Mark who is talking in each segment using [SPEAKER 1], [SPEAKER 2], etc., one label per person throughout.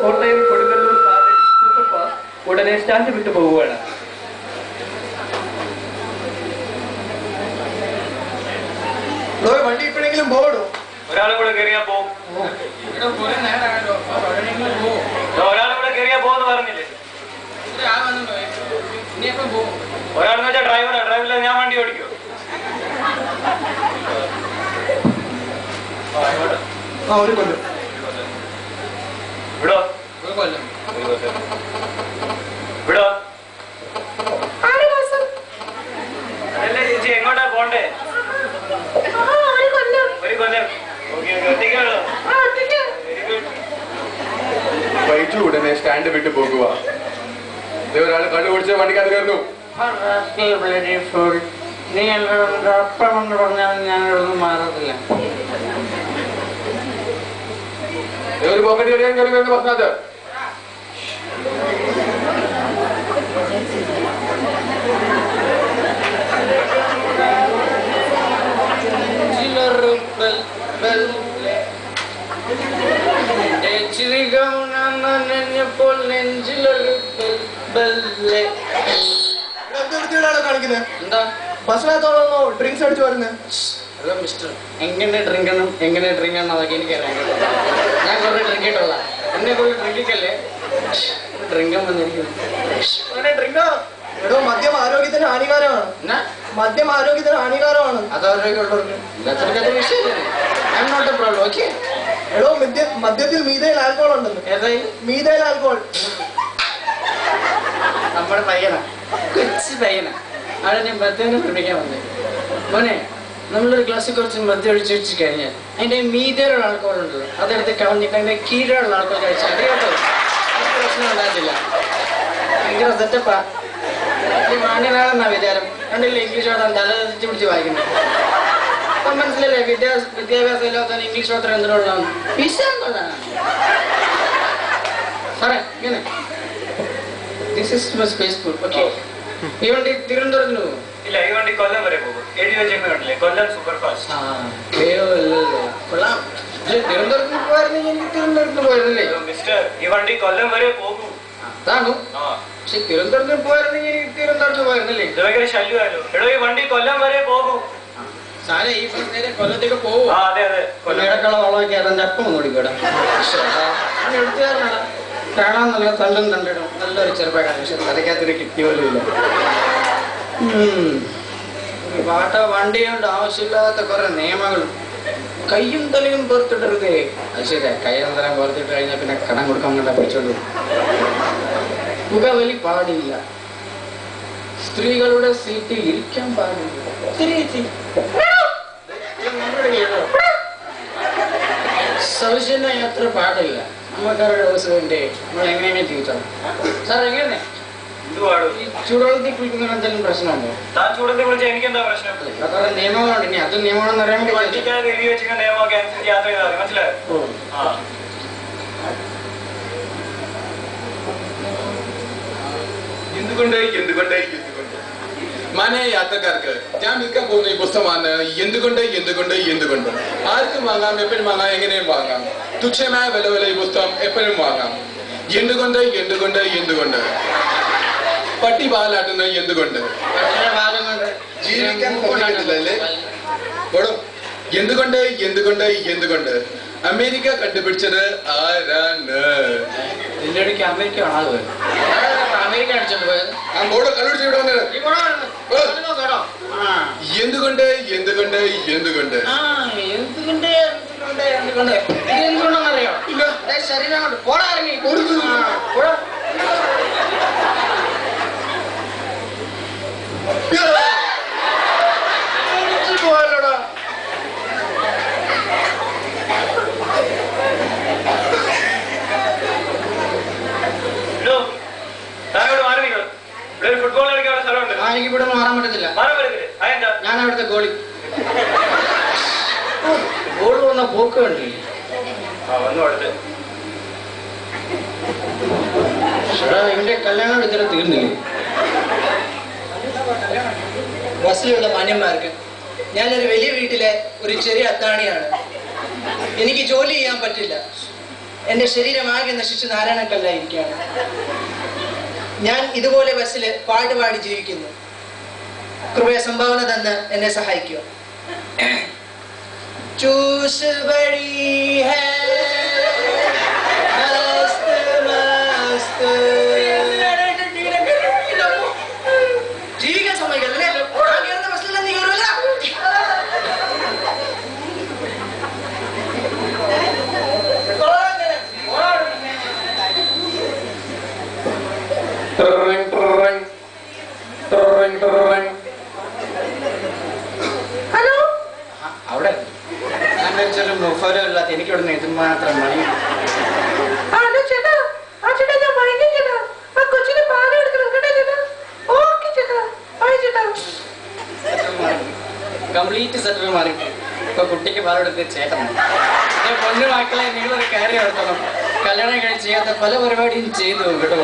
[SPEAKER 1] Kottayam Kodungallur super fast ഉടനെ stand വിട്ടു പോവുകയാണ്.
[SPEAKER 2] വണ്ടി ഇപ്പോഴെങ്കിലും പോകണോ?
[SPEAKER 3] ഒരാളും കൂടെ കയറിയാ പോകും. ഒരാളും കൂടെ കയറിയാ പോകുമെന്ന് പറഞ്ഞില്ലേ? ഒരാളെന്ന് വെച്ചാൽ ഡ്രൈവറാ. ഡ്രൈവറില്ല, ഞാൻ വണ്ടി ഓടിക്കോ?
[SPEAKER 2] ഒരു കൊല്ലം
[SPEAKER 3] വിടോ, വിടോ. അതല്ലേ ചേച്ചി, എങ്ങോട്ടാ പോണ്ടേ? ഒരു കൊല്ലം. ഒറ്റയ്ക്കാണോ?
[SPEAKER 2] വൈകിട്ട് ഉടനെ സ്റ്റാൻഡ് വിട്ട് പോകുക. ഒരാൾ കണ്ടു പിടിച്ച വണ്ടിക്കകത്ത് കയറുന്നു.
[SPEAKER 4] നീ എന്നോട് അപ്പം എന്ന് പറഞ്ഞാൽ ഞാനൊന്നും മാറത്തില്ല.
[SPEAKER 2] ഒരു പോക്കറ്റ് കയറിയാൻ കയറി വരുന്ന പറഞ്ഞത് കാണിക്കുന്നത് എന്താ? ബസ്സിനകത്തോളോ ഡ്രിങ്ക്സ് അടിച്ചു വരുന്നത്?
[SPEAKER 4] ഹലോ മിസ്റ്റർ, എങ്ങനെ ഡ്രിങ്ക് ചെയ്യണം അതൊക്കെ എനിക്കറിയാം. ഞാൻ കുറെ ഡ്രിങ്ക് ചെയ്തിട്ടുള്ള എന്നെ കുറെ ഡ്രിങ്കിക്കല്ലേ ഡ്രിങ്കം വന്നിരിക്കുന്നു.
[SPEAKER 2] ഡ്രിങ്കോ എടോ, മദ്യം ആരോഗ്യത്തിന് ഹാനികാരമാണ്. മദ്യം ആരോഗ്യത്തിന് ഹാനികാരമാണ്.
[SPEAKER 4] അത് ആരോഗ്യമുള്ളവർക്ക്
[SPEAKER 2] എടോ, മദ്യത്തിൽ മീഥൈൽ ആൽക്കഹോൾ ഉണ്ടല്ലോ. Methyl alcohol.
[SPEAKER 4] നമ്മുടെ പയ്യനാ, കൊച്ചു പയ്യനാ. അവിടെ ഞാൻ മദ്യനെ പഠിപ്പിക്കാൻ വന്നേ. മോനെ, നമ്മളൊരു ഗ്ലാസ്സിൽ കുറച്ച് മദ്യം ഒഴിച്ച് വെച്ച് കഴിഞ്ഞാൽ അതിന്റെ മീതയിലുള്ള ആൾക്കാർ ഉണ്ടല്ലോ, അതെടുത്ത് കളഞ്ഞിട്ട് അതിന്റെ കീഴിലുള്ള ആൾക്കാർ കഴിച്ചാൽ അത് കേട്ടോ പ്രശ്നം ഉണ്ടാകത്തില്ല. ഭയങ്കര സെറ്റപ്പാ. മാന്യനാണെന്നാ വിചാരം. കണ്ടില്ലേ ഇംഗ്ലീഷ് ഓടാൻ തല തെറ്റി പിടിച്ച് വായിക്കുന്നത്. അപ്പം മനസ്സിലല്ലേ വിദ്യാഭ്യാസം ഇല്ലാത്ത ഇംഗ്ലീഷ് ഓട്ടം എന്തിനുള്ളതാണ്? സാറേ ഇങ്ങനെ this is my Facebook. Okay, ഈ വണ്ടി തിരുവനന്തപുരത്തിന് പോകും?
[SPEAKER 3] ഇല്ല, ഈ വണ്ടി കൊല്ലം വരെ പോകും. എഴുതി വെച്ചേക്ക് കണ്ടില്ലേ, കൊല്ലം സൂപ്പർ ഫാസ്റ്റ്.
[SPEAKER 4] കൊള്ളാം. തിരുവനന്തപുരത്തിന് പോയായിരുന്നെങ്കിൽ എനിക്ക് തിരുവനന്തപുരത്തിന് പോയിരുന്നില്ലേ?
[SPEAKER 3] മിസ്റ്റർ, ഈ വണ്ടി കൊല്ലം വരെ പോകും.
[SPEAKER 4] അതാണോ? പക്ഷെ തിരുവനന്തപുരത്തിന് പോയായിരുന്നെങ്കിൽ എനിക്ക് തിരുവനന്തപുരത്തിന് പോയിരുന്നില്ലേ?
[SPEAKER 3] ഇത് ഭയങ്കര ശല്യമായല്ലോ. എടോ, ഈ വണ്ടി കൊല്ലം വരെ പോകും.
[SPEAKER 4] സാറേ, ഈ നേരെ കൊല്ലത്തേക്ക് പോകും.
[SPEAKER 3] അതെ അതെ,
[SPEAKER 4] കൊല്ലടക്കുള്ള വളമൊക്കെ അതിന്റെ അപ്പം ഒന്ന് ഓടിക്കൂടാ. എഴുത്തുകാരനാണ്, കാണാൻ നല്ല തണ്ടും തണ്ടിടും, നല്ലൊരു ചെറുപ്പക്കാരൻ. പക്ഷെ തലയ്ക്കകത്തൊരു കിട്ടി പോലും ഇല്ല. പാട്ട വണ്ടിയുണ്ട്, ആവശ്യമില്ലാത്ത കുറെ നിയമങ്ങളും. കയ്യും തലയും പുറത്തിട്ടരുതേ. അത് ശരിയാ, കയ്യും തലയും പുറത്തിട്ട് കഴിഞ്ഞാൽ പിന്നെ കടം കൊടുക്കാൻ കണ്ട പിടിച്ചോളൂ. പുകവലി പാടില്ല, സ്ത്രീകളുടെ സീറ്റിൽ ഇരിക്കാൻ പാടില്ല, സൗജന്യ യാത്ര പാടില്ല, അമ്മക്കാരുടെ ദിവസത്തിന്റെ നമ്മൾ എങ്ങനെയാണ് ജീവിച്ചോ? സാർ എങ്ങനെ ഈ ചൂടുവെള്ളത്തിൽ കുളിക്കുന്ന എന്തെങ്കിലും പ്രശ്നമുണ്ടോ?
[SPEAKER 3] താൻ ചൂടത്തിൽ വിളിച്ചാൽ എനിക്കെന്താ പ്രശ്നം?
[SPEAKER 4] അതൊക്കെ നിയമങ്ങളുണ്ട്. ഇനി അത് നിയമമാണെന്ന് അറിയാൻ വേണ്ടി
[SPEAKER 3] വണ്ടിക്കകത്ത് എഴുതി വെച്ചിരിക്കുന്ന നിയമമൊക്കെ അനുസരിച്ച് യാത്ര ചെയ്താൽ മതി. മനസ്സിലായോ?
[SPEAKER 2] എന്തുകൊണ്ട് മാനെ യാത്രക്കാർക്ക് ഞാൻ വിൽക്കാൻ പോകുന്ന ഈ പുസ്തകമാണ് എന്തുകൊണ്ട് ആർക്കും വാങ്ങാം, എപ്പോഴും വാങ്ങാം, എങ്ങനെയും വാങ്ങാം. തുച്ഛമായ വില ഈ പുസ്തകം എപ്പോഴും വാങ്ങാം. എന്തുകൊണ്ട് പട്ടി പാലാട്ടുന്ന എന്തുകൊണ്ട് ജീവിക്കാൻ പറ്റില്ലല്ലേ? എന്തുകൊണ്ട് അമേരിക്ക കണ്ടുപിടിച്ചത് ആരാണ്?
[SPEAKER 4] അമേരിക്ക അമേരിക്ക അടിച്ചോണ്ട് പോയത് എന്തുകൊണ്ടെന്നറിയോ? ശരീരം കൊണ്ട് പോടാ ഇറങ്ങി പോയല്ലോടാ.
[SPEAKER 3] ഫുട്ബോൾ കളിക്കാനുള്ള സ്ഥലമുണ്ട്.
[SPEAKER 4] എനിക്ക് ഇവിടെ മാറാൻ പറ്റത്തില്ല. ഞാൻ അവിടുത്തെ ഗോളി. ഗോൾ വന്ന പോക്ക് കണ്ടില്ലേ? ഇവന്റെ കല്യാണം ഇതുവരെ തീർന്നില്ലേ?
[SPEAKER 5] ബസ്സിലുള്ള മാന്യന്മാർക്ക്, ഞാനൊരു വലിയ വീട്ടിലെ ഒരു ചെറിയ അത്താണിയാണ്. എനിക്ക് ജോലി ചെയ്യാൻ പറ്റില്ല. എന്റെ ശരീരമാകെ നശിച്ച് നാരായണക്കല്ലായിരിക്കുകയാണ്. ഞാൻ ഇതുപോലെ ബസ്സിൽ പാടി ജീവിക്കുന്നു. കൃപയ സംഭാവന തന്ന് എന്നെ സഹായിക്കുക. ചൂസ് ബഡി ഹൈ മസ്ത് മസ്ത് ജീവിക്കാൻ സമ്മതിക്കല്ലേ? ബസ്സിൽ നീ കയറുമല്ല.
[SPEAKER 4] ഹലോ, അവിടെ മുഫോരല്ലാത്ത എനിക്കിവിടെ ഇത് മാത്രം മണി. കംപ്ലീറ്റ് സെറ്റർ മാറി. ഇപ്പൊ കുട്ടിക്ക് പാലെടുത്ത് ചേട്ടൻ പൊന്നു മക്കളെ നിങ്ങളൊരു കാര്യം എടുത്തണം. കല്യാണം കഴിച്ച് ചെയ്യാത്ത പല പരിപാടിയും ചെയ്തു കേട്ടോ.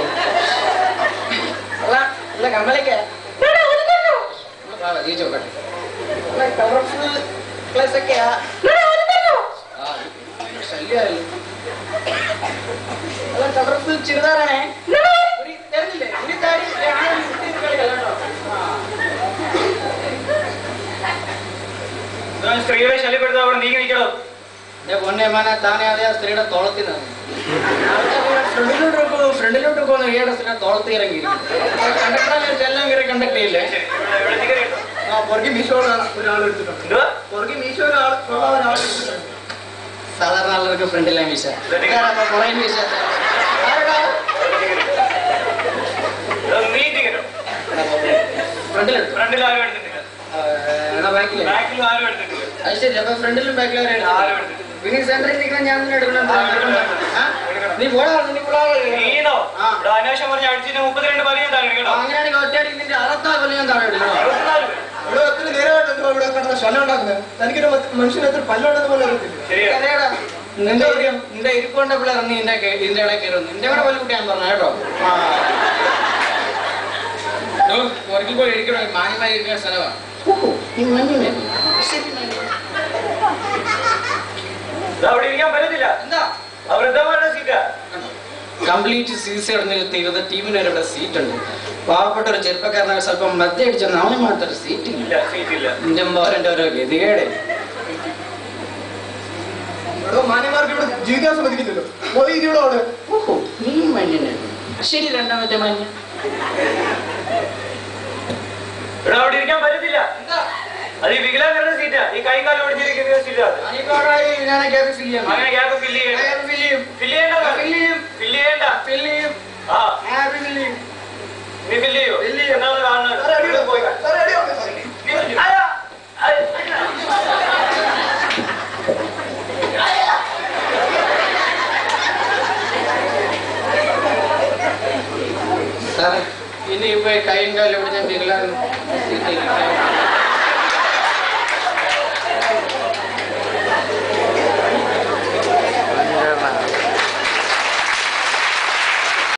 [SPEAKER 4] കമ്മലൊക്കെ ചോക്കട്ടെ കളർഫുൾ ക്ലാസ് ഒക്കെയാ ശല്യമായല്ലോ. കളർഫുൾ ചുരിദാറാണേ. തരുന്നില്ലേ ഒരു താടി
[SPEAKER 3] സ്ത്രീകളെ ശല്യപ്പെടുത്താൻ അവിടെ നീങ്ങി നിൽക്കണോ?
[SPEAKER 4] പൊന്നേമാനെ താനെ അതേ സ്ത്രീയുടെ തോളത്തിന് ഫ്രണ്ടിലോട്ട് പോകുന്ന ഏടെ സ്ത്രീ തോളത്തി ഇറങ്ങി കണ്ടക്ടറെ എല്ലാം കയറി കണ്ടക്ട് ചെയ്യില്ലേ? പുറകെ മീശോടെ ഒരാൾ എടുത്തിട്ടുണ്ട്. പുറകെ മീശോ ഒരാൾ സാധാരണ ആളുകൾക്ക് ഫ്രണ്ടിലെ മീശ പുറകെ മീശ
[SPEAKER 3] ഫ്രണ്ടിൽ ആരും എടുത്തിട്ടില്ല.
[SPEAKER 4] അത് ശരി. അപ്പൊ ഫ്രണ്ടിലും ബാക്കിലും പിന്നെ സെന്ററിൽ നിൽക്കണം. ഞാൻ തന്നെ എടുക്കണം. നീ പോടാ. അങ്ങനെയാണെങ്കിൽ ഒറ്റയടിക്ക് നിന്റെ 64 കൊല്ലം ഞാൻ താഴെ എടുക്കണം.
[SPEAKER 5] എത്ര നേരമായിട്ട് ഇവിടെ കിടന്ന ശല്യം ഉണ്ടാക്കുന്നത്? തനിക്കൊരു മനുഷ്യന് എത്ര പല്ലുണ്ടെന്ന് പോലെ അറിയത്തില്ല.
[SPEAKER 4] നിന്റെ ഇരിപ്പുണ്ട പിള്ളേർ നീ ഇതിന്റെ ഇടയിൽ കയറുന്നു. നിന്റെ കൂടെ പല്ല് കുട്ടിയാൻ പറഞ്ഞു കേട്ടോ. പുറകിൽ പോയി ഇരിക്കണോ? മാന്യമായി ഇരിക്കുന്ന സ്ഥലമാണ്. കംപ്ലീറ്റ് സീസി അടഞ്ഞിരുന്ന ടീമിന് ഇവിടെ സീറ്റ് ഉണ്ട്. പാവപ്പെട്ട ഒരു ചെറുപ്പക്കാരനെ സ്വല്പം മദ്യ അടിച്ചെന്ന് അവന് മാത്രം സീറ്റില്ല. എന്റെ മോരന്റെ ഓരോ ഗതികേടെ.
[SPEAKER 5] മാന്യന്മാർക്ക് ഇവിടെ ജീവിക്കാൻ സമ്മതിക്കില്ലല്ലോ.
[SPEAKER 4] നീ മഞ്ഞ ശരി. രണ്ടാമത്തെ മഞ്ഞ
[SPEAKER 3] അവിടെ ഇരിക്കാൻ പറ്റത്തില്ല. അത് ഈ വികലാംഗരുടെ സീറ്റാ. ഈ കൈ കാലം ഓടിച്ചിരിക്കുന്ന സീറ്റാ.
[SPEAKER 4] അങ്ങനെ ഗ്യാപ്പ് ഫില്ല് ചെയ്യണം.
[SPEAKER 3] അങ്ങനെ ഗ്യാപ്പ് ഫില്ല് ചെയ്യണം. ഫില്ല് ചെയ്യണ്ട. ആ നീ ഫില്ല് ചെയ്യോ? എന്നാണ് കാണുന്നത്. പോയി
[SPEAKER 4] സാറേ ഇനി ഇപ്പൊ കൈയും കാലും ഇവിടെ ഞാൻ വികലാംഗ